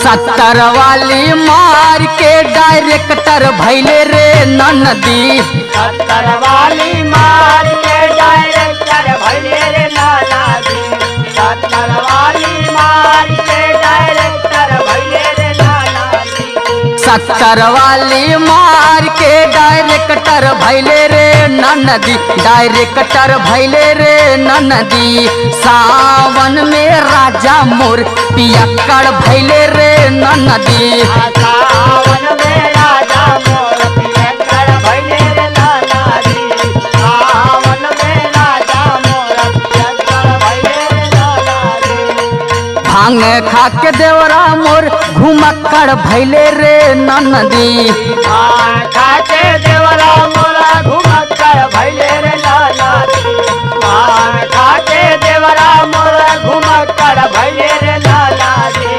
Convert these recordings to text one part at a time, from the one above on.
70 वाली मार के डायरेक्टर भैले रे ननदी। 70 वाली मार के डायरेक्टर भैले रे ननदी। 70 वाली मार के डायरेक्टर भैले रे ननदी। 70 वाली मार के डायरेक्टर भैले रे ननदी। डायरेक्टर भैले रे ननदी। सावन में राजा मोर पियक्कड़ भैले रे ननदी। सावन में राजा मोर पियक्कड़ भैले रे ननदी। सावन में राजा मोर पियक्कड़ भैले रे ननदी। भांग खा के देवरा मोर घुमक्कड़ भैले रे ननदी। भांग खा के देवरा मोरा घुमक्कड़ भैले रे ननदी। भांग खा के देवरा मोरा घुमक्कड़ भैले रे ननदी।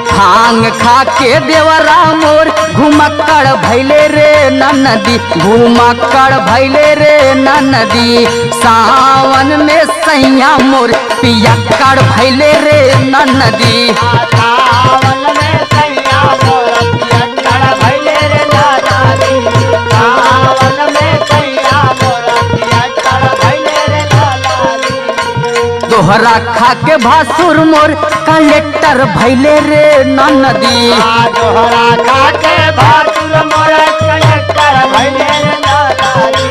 भांग खा के देवरा मोर घुमक्कड़ भैले रे ननदी। घुमक्कड़ भैले रे ननदी। सावन में सैया मोर पियक्कड़ भैले रे ननदी। सावन में सैया मोर पियक्कड़ भैले रे ननदी। सावन में सैया मोर पियक्कड़ भैले रे ननदी। दोहरा खा के भासुर मोर कलेक्टर भैले रे ननदी। दोहरा खा के भासुर मोर कलेक्टर भैले रे ननदी।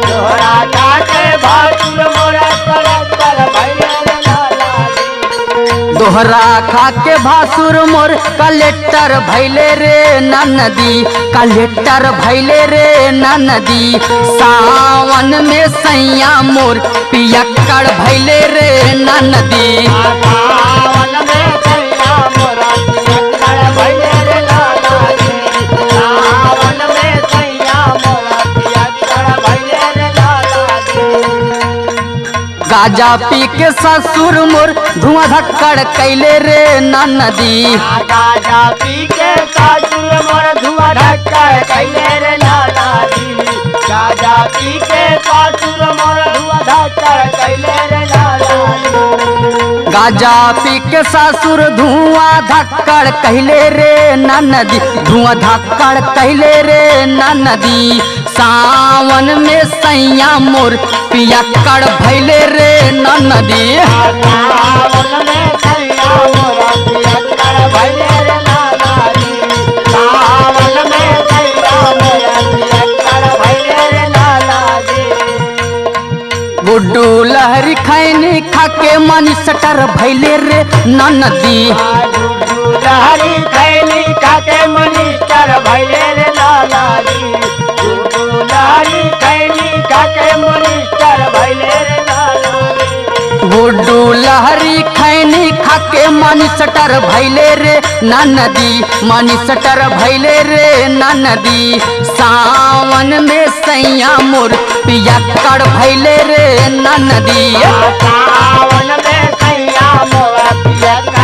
दोहरा खा के भासुर मोर कलेक्टर भैले रे ननदी। दोहरा खा के भासुर मोर कलेक्टर भैले रे ननदी। कलेक्टर भैले रे ननदी। सावन में सैया मोर पियक्कड़ भैले रे ननदी। सावन में सैया मोर पियक्कड़ भैले रे ननदी। सावन में सैया मोर पियक्कड़ भैले रे ननदी। गाजा पी के ससुर मोर धुआं धक्कड़ कैले रे ननदी। गाजा पी के ससुर मोर धुआं धक्कड़ कैले रे ननदी। गाजा पी के ससुर मोर धुआं धक्कड़ कैले रे ननदी। गाजा पी के ससुर धुआं धक्कड़ कहले रे ननदी। धुआं धक्कड़ कहले रे ननदी। सावन में सैया मोर पियक्कड़ भैले रे ननदी। सावन में सैया मोर पियक्कड़ भैले रे ननदी। सावन में सैया मोर पियक्कड़ भैले रे ननदी। गुड्डू लहरी खैनी खा के मनी सटर भैले रे ननदी। लहरी खैनी खा के मनिस्टर भैले रे ननदी। लहरी खैनी खा के मनिस्टर भैले रे ननदी। गुड्डू लहरी खैनी खा के मनी सटर भैले रे ननदी। मनी सटर भैले रे ननदी। सावन में सैया मोर पियक्कड़ भैले रे ननदी। सावन में सैया मोर पियक्कड़